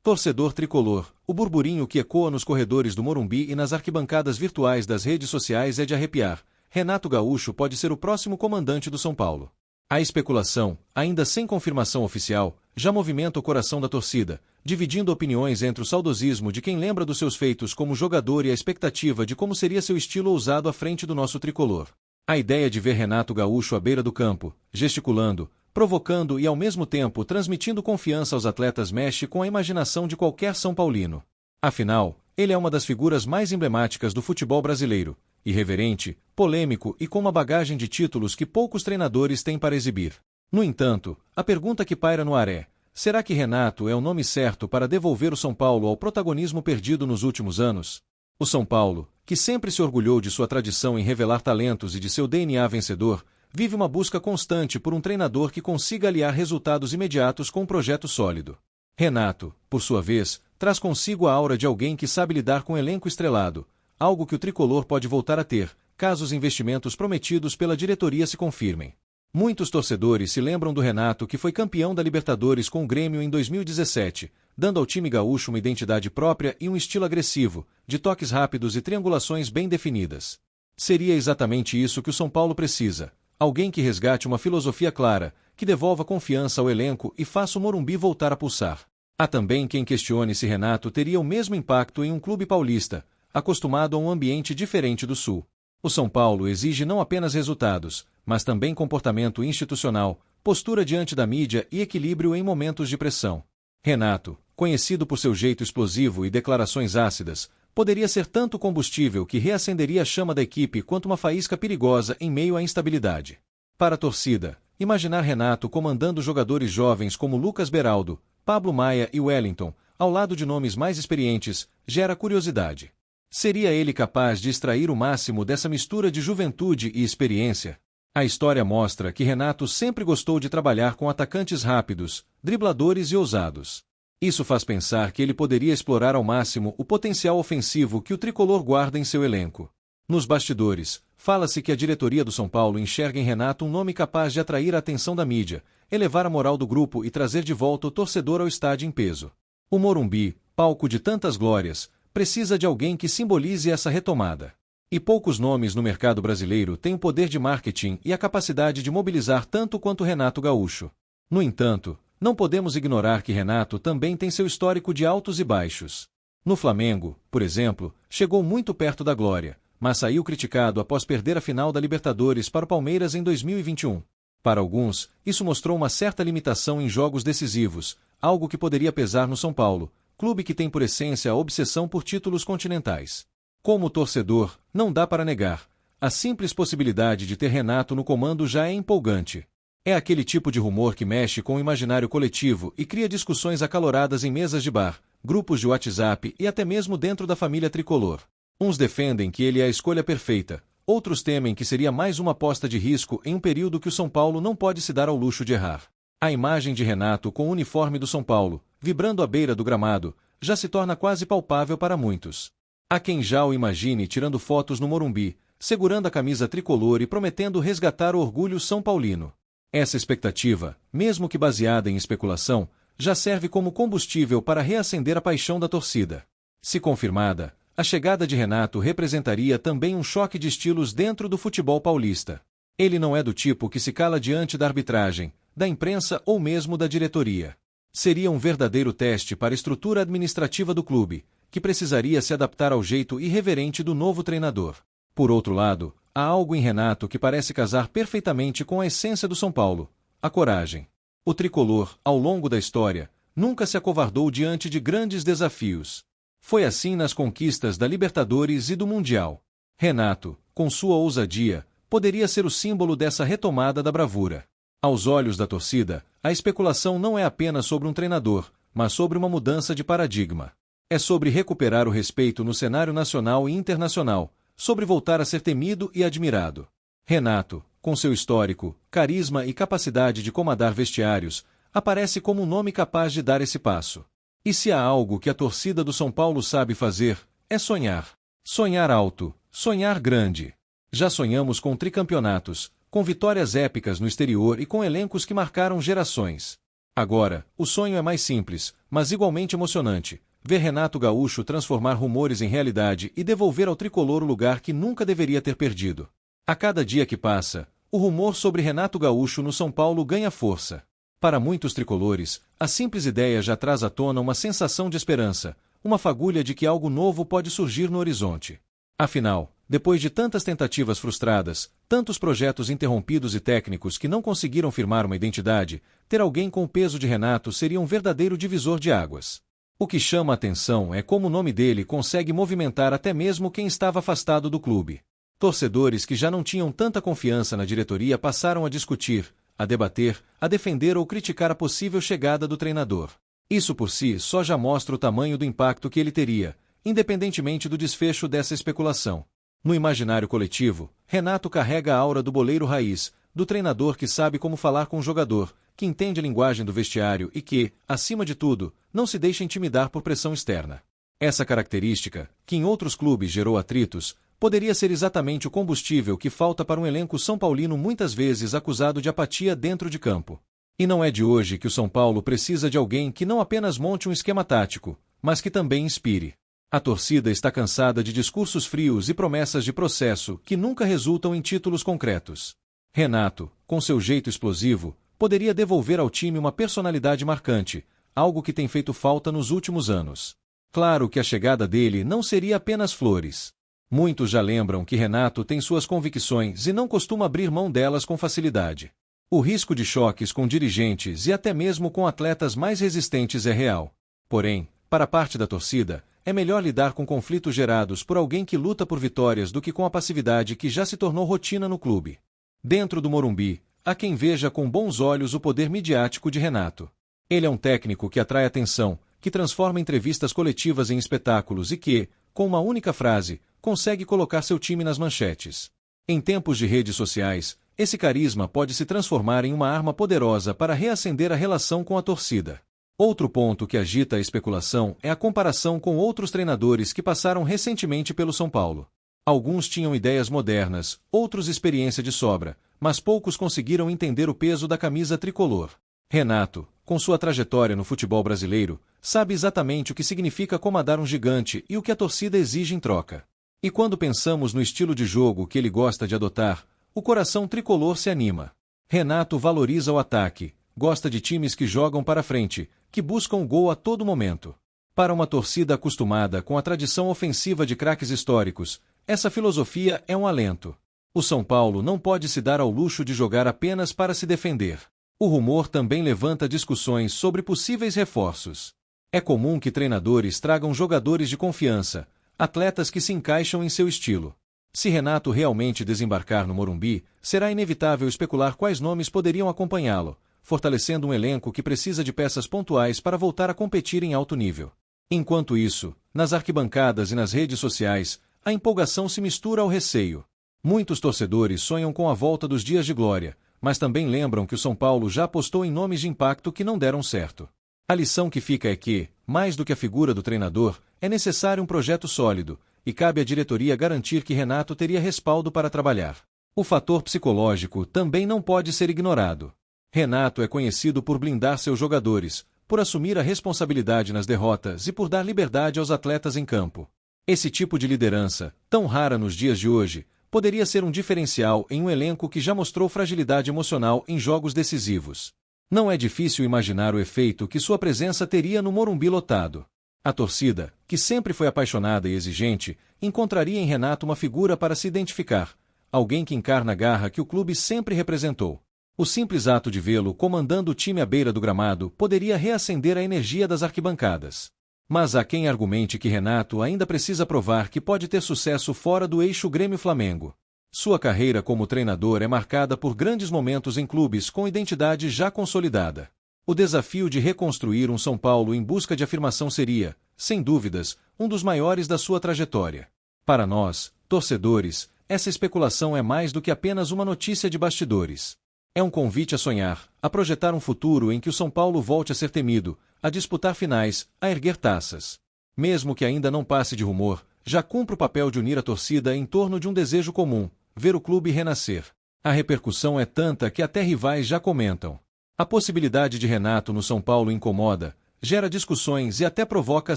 Torcedor tricolor, o burburinho que ecoa nos corredores do Morumbi e nas arquibancadas virtuais das redes sociais é de arrepiar. Renato Gaúcho pode ser o próximo comandante do São Paulo. A especulação, ainda sem confirmação oficial, já movimenta o coração da torcida, dividindo opiniões entre o saudosismo de quem lembra dos seus feitos como jogador e a expectativa de como seria seu estilo ousado à frente do nosso tricolor. A ideia de ver Renato Gaúcho à beira do campo, gesticulando, provocando e ao mesmo tempo transmitindo confiança aos atletas mexe com a imaginação de qualquer São Paulino. Afinal, ele é uma das figuras mais emblemáticas do futebol brasileiro, irreverente, polêmico e com uma bagagem de títulos que poucos treinadores têm para exibir. No entanto, a pergunta que paira no ar é: será que Renato é o nome certo para devolver o São Paulo ao protagonismo perdido nos últimos anos? O São Paulo, que sempre se orgulhou de sua tradição em revelar talentos e de seu DNA vencedor, vive uma busca constante por um treinador que consiga aliar resultados imediatos com um projeto sólido. Renato, por sua vez, traz consigo a aura de alguém que sabe lidar com um elenco estrelado, algo que o tricolor pode voltar a ter, caso os investimentos prometidos pela diretoria se confirmem. Muitos torcedores se lembram do Renato que foi campeão da Libertadores com o Grêmio em 2017, dando ao time gaúcho uma identidade própria e um estilo agressivo, de toques rápidos e triangulações bem definidas. Seria exatamente isso que o São Paulo precisa. Alguém que resgate uma filosofia clara, que devolva confiança ao elenco e faça o Morumbi voltar a pulsar. Há também quem questione se Renato teria o mesmo impacto em um clube paulista, acostumado a um ambiente diferente do Sul. O São Paulo exige não apenas resultados, mas também comportamento institucional, postura diante da mídia e equilíbrio em momentos de pressão. Renato, conhecido por seu jeito explosivo e declarações ácidas, poderia ser tanto combustível que reacenderia a chama da equipe quanto uma faísca perigosa em meio à instabilidade. Para a torcida, imaginar Renato comandando jogadores jovens como Lucas Beraldo, Pablo Maia e Wellington, ao lado de nomes mais experientes, gera curiosidade. Seria ele capaz de extrair o máximo dessa mistura de juventude e experiência? A história mostra que Renato sempre gostou de trabalhar com atacantes rápidos, dribladores e ousados. Isso faz pensar que ele poderia explorar ao máximo o potencial ofensivo que o tricolor guarda em seu elenco. Nos bastidores, fala-se que a diretoria do São Paulo enxerga em Renato um nome capaz de atrair a atenção da mídia, elevar a moral do grupo e trazer de volta o torcedor ao estádio em peso. O Morumbi, palco de tantas glórias, precisa de alguém que simbolize essa retomada. E poucos nomes no mercado brasileiro têm o poder de marketing e a capacidade de mobilizar tanto quanto Renato Gaúcho. No entanto, não podemos ignorar que Renato também tem seu histórico de altos e baixos. No Flamengo, por exemplo, chegou muito perto da glória, mas saiu criticado após perder a final da Libertadores para o Palmeiras em 2021. Para alguns, isso mostrou uma certa limitação em jogos decisivos, algo que poderia pesar no São Paulo, clube que tem por essência a obsessão por títulos continentais. Como torcedor, não dá para negar. A simples possibilidade de ter Renato no comando já é empolgante. É aquele tipo de rumor que mexe com o imaginário coletivo e cria discussões acaloradas em mesas de bar, grupos de WhatsApp e até mesmo dentro da família tricolor. Uns defendem que ele é a escolha perfeita, outros temem que seria mais uma aposta de risco em um período que o São Paulo não pode se dar ao luxo de errar. A imagem de Renato com o uniforme do São Paulo, vibrando à beira do gramado, já se torna quase palpável para muitos. Há quem já o imagine tirando fotos no Morumbi, segurando a camisa tricolor e prometendo resgatar o orgulho são paulino. Essa expectativa, mesmo que baseada em especulação, já serve como combustível para reacender a paixão da torcida. Se confirmada, a chegada de Renato representaria também um choque de estilos dentro do futebol paulista. Ele não é do tipo que se cala diante da arbitragem, da imprensa ou mesmo da diretoria. Seria um verdadeiro teste para a estrutura administrativa do clube, que precisaria se adaptar ao jeito irreverente do novo treinador. Por outro lado, há algo em Renato que parece casar perfeitamente com a essência do São Paulo: a coragem. O tricolor, ao longo da história, nunca se acovardou diante de grandes desafios. Foi assim nas conquistas da Libertadores e do Mundial. Renato, com sua ousadia, poderia ser o símbolo dessa retomada da bravura. Aos olhos da torcida, a especulação não é apenas sobre um treinador, mas sobre uma mudança de paradigma. É sobre recuperar o respeito no cenário nacional e internacional, sobre voltar a ser temido e admirado. Renato, com seu histórico, carisma e capacidade de comandar vestiários, aparece como um nome capaz de dar esse passo. E se há algo que a torcida do São Paulo sabe fazer, é sonhar. Sonhar alto, sonhar grande. Já sonhamos com tricampeonatos, com vitórias épicas no exterior e com elencos que marcaram gerações. Agora, o sonho é mais simples, mas igualmente emocionante: ver Renato Gaúcho transformar rumores em realidade e devolver ao tricolor o lugar que nunca deveria ter perdido. A cada dia que passa, o rumor sobre Renato Gaúcho no São Paulo ganha força. Para muitos tricolores, a simples ideia já traz à tona uma sensação de esperança, uma fagulha de que algo novo pode surgir no horizonte. Afinal, depois de tantas tentativas frustradas, tantos projetos interrompidos e técnicos que não conseguiram firmar uma identidade, ter alguém com o peso de Renato seria um verdadeiro divisor de águas. O que chama a atenção é como o nome dele consegue movimentar até mesmo quem estava afastado do clube. Torcedores que já não tinham tanta confiança na diretoria passaram a discutir, a debater, a defender ou criticar a possível chegada do treinador. Isso por si só já mostra o tamanho do impacto que ele teria, independentemente do desfecho dessa especulação. No imaginário coletivo, Renato carrega a aura do boleiro raiz, do treinador que sabe como falar com o jogador, que entende a linguagem do vestiário e que, acima de tudo, não se deixa intimidar por pressão externa. Essa característica, que em outros clubes gerou atritos, poderia ser exatamente o combustível que falta para um elenco são paulino muitas vezes acusado de apatia dentro de campo. E não é de hoje que o São Paulo precisa de alguém que não apenas monte um esquema tático, mas que também inspire. A torcida está cansada de discursos frios e promessas de processo que nunca resultam em títulos concretos. Renato, com seu jeito explosivo, poderia devolver ao time uma personalidade marcante, algo que tem feito falta nos últimos anos. Claro que a chegada dele não seria apenas flores. Muitos já lembram que Renato tem suas convicções e não costuma abrir mão delas com facilidade. O risco de choques com dirigentes e até mesmo com atletas mais resistentes é real. Porém, para parte da torcida, é melhor lidar com conflitos gerados por alguém que luta por vitórias do que com a passividade que já se tornou rotina no clube. Dentro do Morumbi, há quem veja com bons olhos o poder midiático de Renato. Ele é um técnico que atrai atenção, que transforma entrevistas coletivas em espetáculos e que, com uma única frase, consegue colocar seu time nas manchetes. Em tempos de redes sociais, esse carisma pode se transformar em uma arma poderosa para reacender a relação com a torcida. Outro ponto que agita a especulação é a comparação com outros treinadores que passaram recentemente pelo São Paulo. Alguns tinham ideias modernas, outros experiência de sobra, mas poucos conseguiram entender o peso da camisa tricolor. Renato, com sua trajetória no futebol brasileiro, sabe exatamente o que significa comandar um gigante e o que a torcida exige em troca. E quando pensamos no estilo de jogo que ele gosta de adotar, o coração tricolor se anima. Renato valoriza o ataque, gosta de times que jogam para frente, que buscam o gol a todo momento. Para uma torcida acostumada com a tradição ofensiva de craques históricos, essa filosofia é um alento. O São Paulo não pode se dar ao luxo de jogar apenas para se defender. O rumor também levanta discussões sobre possíveis reforços. É comum que treinadores tragam jogadores de confiança, atletas que se encaixam em seu estilo. Se Renato realmente desembarcar no Morumbi, será inevitável especular quais nomes poderiam acompanhá-lo, fortalecendo um elenco que precisa de peças pontuais para voltar a competir em alto nível. Enquanto isso, nas arquibancadas e nas redes sociais, a empolgação se mistura ao receio. Muitos torcedores sonham com a volta dos dias de glória, mas também lembram que o São Paulo já apostou em nomes de impacto que não deram certo. A lição que fica é que, mais do que a figura do treinador, é necessário um projeto sólido, e cabe à diretoria garantir que Renato teria respaldo para trabalhar. O fator psicológico também não pode ser ignorado. Renato é conhecido por blindar seus jogadores, por assumir a responsabilidade nas derrotas e por dar liberdade aos atletas em campo. Esse tipo de liderança, tão rara nos dias de hoje, poderia ser um diferencial em um elenco que já mostrou fragilidade emocional em jogos decisivos. Não é difícil imaginar o efeito que sua presença teria no Morumbi lotado. A torcida, que sempre foi apaixonada e exigente, encontraria em Renato uma figura para se identificar, alguém que encarna a garra que o clube sempre representou. O simples ato de vê-lo comandando o time à beira do gramado poderia reacender a energia das arquibancadas. Mas há quem argumente que Renato ainda precisa provar que pode ter sucesso fora do eixo Grêmio-Flamengo. Sua carreira como treinador é marcada por grandes momentos em clubes com identidade já consolidada. O desafio de reconstruir um São Paulo em busca de afirmação seria, sem dúvidas, um dos maiores da sua trajetória. Para nós, torcedores, essa especulação é mais do que apenas uma notícia de bastidores. É um convite a sonhar, a projetar um futuro em que o São Paulo volte a ser temido, a disputar finais, a erguer taças. Mesmo que ainda não passe de rumor, já cumpre o papel de unir a torcida em torno de um desejo comum, ver o clube renascer. A repercussão é tanta que até rivais já comentam. A possibilidade de Renato no São Paulo incomoda, gera discussões e até provoca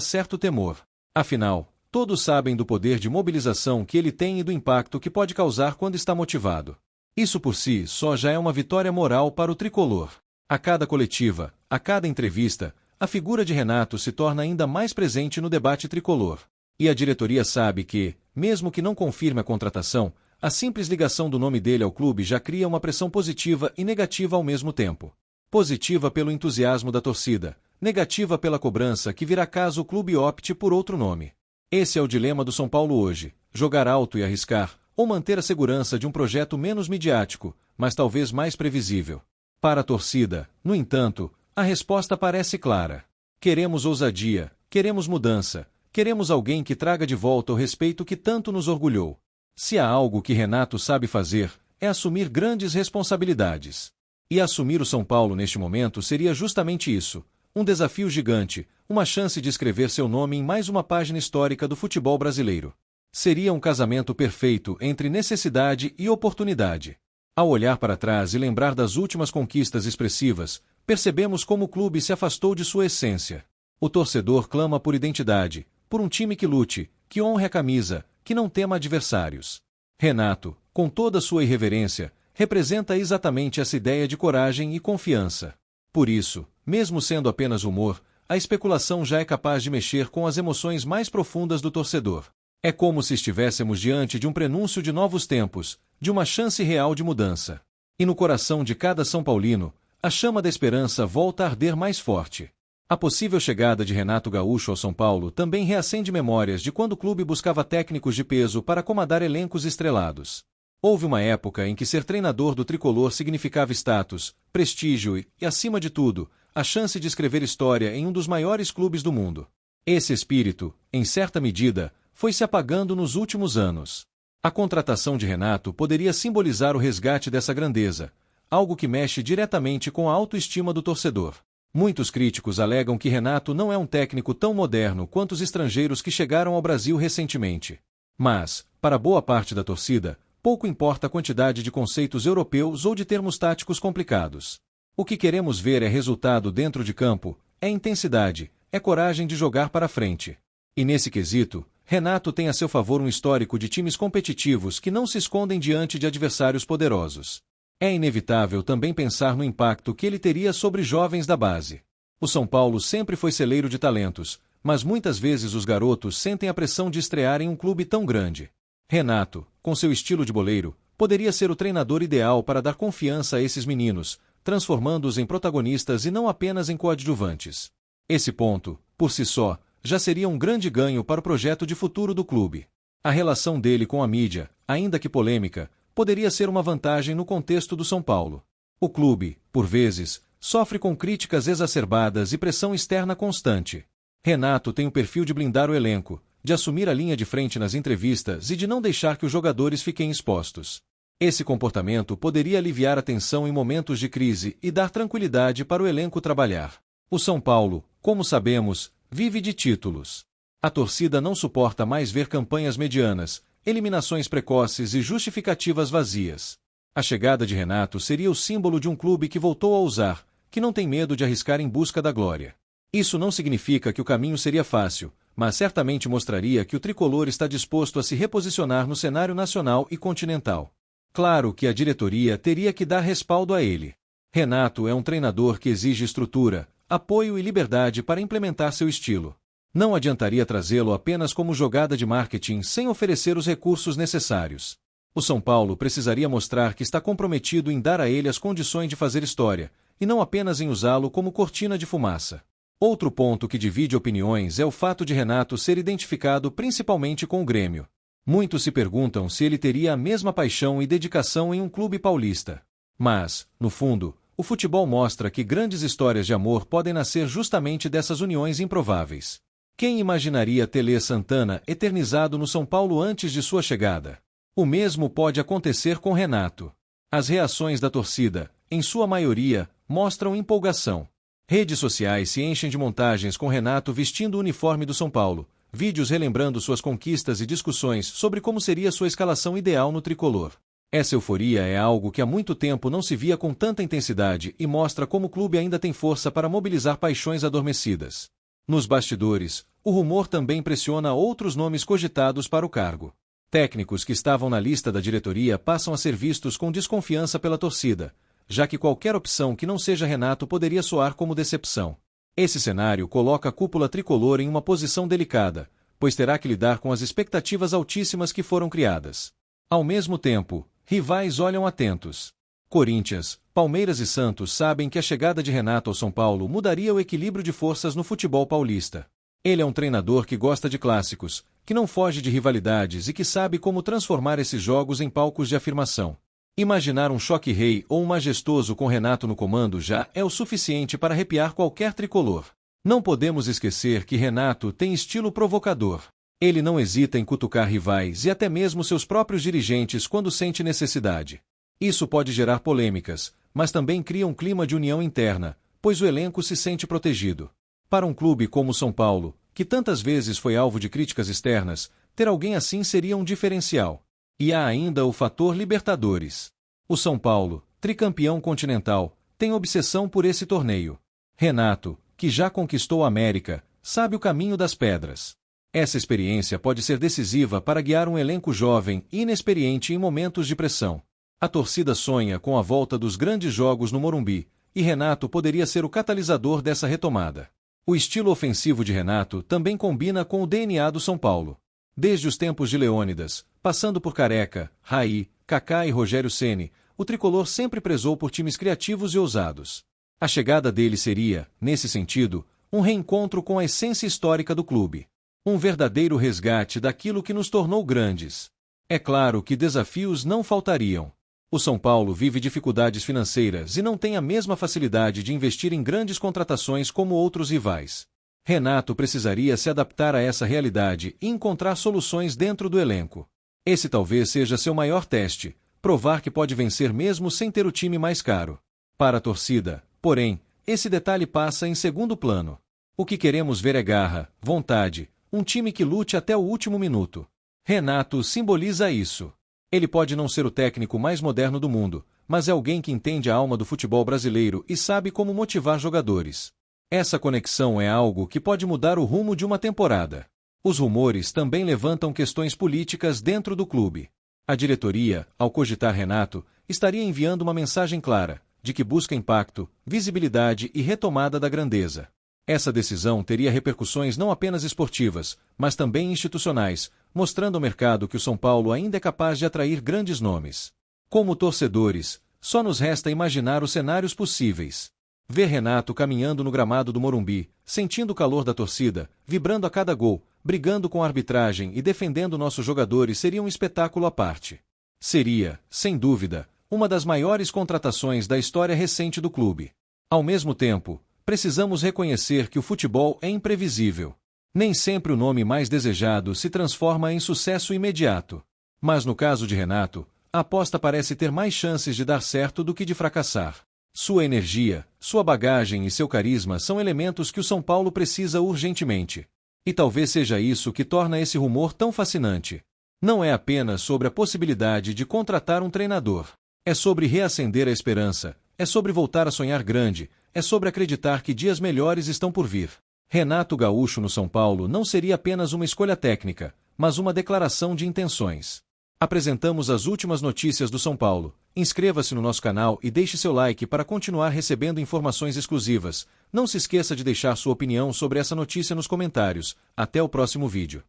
certo temor. Afinal, todos sabem do poder de mobilização que ele tem e do impacto que pode causar quando está motivado. Isso por si só já é uma vitória moral para o tricolor. A cada coletiva, a cada entrevista, a figura de Renato se torna ainda mais presente no debate tricolor. E a diretoria sabe que, mesmo que não confirme a contratação, a simples ligação do nome dele ao clube já cria uma pressão positiva e negativa ao mesmo tempo. Positiva pelo entusiasmo da torcida, negativa pela cobrança que virá caso o clube opte por outro nome. Esse é o dilema do São Paulo hoje: jogar alto e arriscar, ou manter a segurança de um projeto menos midiático, mas talvez mais previsível. Para a torcida, no entanto, a resposta parece clara. Queremos ousadia, queremos mudança, queremos alguém que traga de volta o respeito que tanto nos orgulhou. Se há algo que Renato sabe fazer, é assumir grandes responsabilidades. E assumir o São Paulo neste momento seria justamente isso: um desafio gigante, uma chance de escrever seu nome em mais uma página histórica do futebol brasileiro. Seria um casamento perfeito entre necessidade e oportunidade. Ao olhar para trás e lembrar das últimas conquistas expressivas, percebemos como o clube se afastou de sua essência. O torcedor clama por identidade, por um time que lute, que honre a camisa, que não tema adversários. Renato, com toda sua irreverência, representa exatamente essa ideia de coragem e confiança. Por isso, mesmo sendo apenas humor, a especulação já é capaz de mexer com as emoções mais profundas do torcedor. É como se estivéssemos diante de um prenúncio de novos tempos, de uma chance real de mudança. E no coração de cada São Paulino, a chama da esperança volta a arder mais forte. A possível chegada de Renato Gaúcho ao São Paulo também reacende memórias de quando o clube buscava técnicos de peso para comandar elencos estrelados. Houve uma época em que ser treinador do tricolor significava status, prestígio e, acima de tudo, a chance de escrever história em um dos maiores clubes do mundo. Esse espírito, em certa medida, foi se apagando nos últimos anos. A contratação de Renato poderia simbolizar o resgate dessa grandeza, algo que mexe diretamente com a autoestima do torcedor. Muitos críticos alegam que Renato não é um técnico tão moderno quanto os estrangeiros que chegaram ao Brasil recentemente. Mas, para boa parte da torcida, pouco importa a quantidade de conceitos europeus ou de termos táticos complicados. O que queremos ver é resultado dentro de campo, é intensidade, é coragem de jogar para frente. E nesse quesito, Renato tem a seu favor um histórico de times competitivos que não se escondem diante de adversários poderosos. É inevitável também pensar no impacto que ele teria sobre jovens da base. O São Paulo sempre foi celeiro de talentos, mas muitas vezes os garotos sentem a pressão de estrear em um clube tão grande. Renato, com seu estilo de boleiro, poderia ser o treinador ideal para dar confiança a esses meninos, transformando-os em protagonistas e não apenas em coadjuvantes. Esse ponto, por si só, já seria um grande ganho para o projeto de futuro do clube. A relação dele com a mídia, ainda que polêmica, poderia ser uma vantagem no contexto do São Paulo. O clube, por vezes, sofre com críticas exacerbadas e pressão externa constante. Renato tem o perfil de blindar o elenco, de assumir a linha de frente nas entrevistas e de não deixar que os jogadores fiquem expostos. Esse comportamento poderia aliviar a tensão em momentos de crise e dar tranquilidade para o elenco trabalhar. O São Paulo, como sabemos, vive de títulos. A torcida não suporta mais ver campanhas medianas, eliminações precoces e justificativas vazias. A chegada de Renato seria o símbolo de um clube que voltou a ousar, que não tem medo de arriscar em busca da glória. Isso não significa que o caminho seria fácil, mas certamente mostraria que o tricolor está disposto a se reposicionar no cenário nacional e continental. Claro que a diretoria teria que dar respaldo a ele. Renato é um treinador que exige estrutura, apoio e liberdade para implementar seu estilo. Não adiantaria trazê-lo apenas como jogada de marketing sem oferecer os recursos necessários. O São Paulo precisaria mostrar que está comprometido em dar a ele as condições de fazer história, e não apenas em usá-lo como cortina de fumaça. Outro ponto que divide opiniões é o fato de Renato ser identificado principalmente com o Grêmio. Muitos se perguntam se ele teria a mesma paixão e dedicação em um clube paulista. Mas, no fundo, o futebol mostra que grandes histórias de amor podem nascer justamente dessas uniões improváveis. Quem imaginaria Tele Santana eternizado no São Paulo antes de sua chegada? O mesmo pode acontecer com Renato. As reações da torcida, em sua maioria, mostram empolgação. Redes sociais se enchem de montagens com Renato vestindo o uniforme do São Paulo, vídeos relembrando suas conquistas e discussões sobre como seria sua escalação ideal no tricolor. Essa euforia é algo que há muito tempo não se via com tanta intensidade e mostra como o clube ainda tem força para mobilizar paixões adormecidas. Nos bastidores, o rumor também pressiona outros nomes cogitados para o cargo. Técnicos que estavam na lista da diretoria passam a ser vistos com desconfiança pela torcida, já que qualquer opção que não seja Renato poderia soar como decepção. Esse cenário coloca a cúpula tricolor em uma posição delicada, pois terá que lidar com as expectativas altíssimas que foram criadas. Ao mesmo tempo, rivais olham atentos. Corinthians, Palmeiras e Santos sabem que a chegada de Renato ao São Paulo mudaria o equilíbrio de forças no futebol paulista. Ele é um treinador que gosta de clássicos, que não foge de rivalidades e que sabe como transformar esses jogos em palcos de afirmação. Imaginar um choque-rei ou um majestoso com Renato no comando já é o suficiente para arrepiar qualquer tricolor. Não podemos esquecer que Renato tem estilo provocador. Ele não hesita em cutucar rivais e até mesmo seus próprios dirigentes quando sente necessidade. Isso pode gerar polêmicas, mas também cria um clima de união interna, pois o elenco se sente protegido. Para um clube como o São Paulo, que tantas vezes foi alvo de críticas externas, ter alguém assim seria um diferencial. E há ainda o fator Libertadores. O São Paulo, tricampeão continental, tem obsessão por esse torneio. Renato, que já conquistou a América, sabe o caminho das pedras. Essa experiência pode ser decisiva para guiar um elenco jovem e inexperiente em momentos de pressão. A torcida sonha com a volta dos grandes jogos no Morumbi, e Renato poderia ser o catalisador dessa retomada. O estilo ofensivo de Renato também combina com o DNA do São Paulo. Desde os tempos de Leônidas, passando por Careca, Raí, Kaká e Rogério Ceni, o tricolor sempre prezou por times criativos e ousados. A chegada dele seria, nesse sentido, um reencontro com a essência histórica do clube. Um verdadeiro resgate daquilo que nos tornou grandes. É claro que desafios não faltariam. O São Paulo vive dificuldades financeiras e não tem a mesma facilidade de investir em grandes contratações como outros rivais. Renato precisaria se adaptar a essa realidade e encontrar soluções dentro do elenco. Esse talvez seja seu maior teste, provar que pode vencer mesmo sem ter o time mais caro. Para a torcida, porém, esse detalhe passa em segundo plano. O que queremos ver é garra, vontade, um time que lute até o último minuto. Renato simboliza isso. Ele pode não ser o técnico mais moderno do mundo, mas é alguém que entende a alma do futebol brasileiro e sabe como motivar jogadores. Essa conexão é algo que pode mudar o rumo de uma temporada. Os rumores também levantam questões políticas dentro do clube. A diretoria, ao cogitar Renato, estaria enviando uma mensagem clara, de que busca impacto, visibilidade e retomada da grandeza. Essa decisão teria repercussões não apenas esportivas, mas também institucionais, mostrando ao mercado que o São Paulo ainda é capaz de atrair grandes nomes. Como torcedores, só nos resta imaginar os cenários possíveis. Ver Renato caminhando no gramado do Morumbi, sentindo o calor da torcida, vibrando a cada gol, brigando com a arbitragem e defendendo nossos jogadores seria um espetáculo à parte. Seria, sem dúvida, uma das maiores contratações da história recente do clube. Ao mesmo tempo, precisamos reconhecer que o futebol é imprevisível. Nem sempre o nome mais desejado se transforma em sucesso imediato. Mas no caso de Renato, a aposta parece ter mais chances de dar certo do que de fracassar. Sua energia, sua bagagem e seu carisma são elementos que o São Paulo precisa urgentemente. E talvez seja isso que torna esse rumor tão fascinante. Não é apenas sobre a possibilidade de contratar um treinador. É sobre reacender a esperança, é sobre voltar a sonhar grande, é sobre acreditar que dias melhores estão por vir. Renato Gaúcho no São Paulo não seria apenas uma escolha técnica, mas uma declaração de intenções. Apresentamos as últimas notícias do São Paulo. Inscreva-se no nosso canal e deixe seu like para continuar recebendo informações exclusivas. Não se esqueça de deixar sua opinião sobre essa notícia nos comentários. Até o próximo vídeo.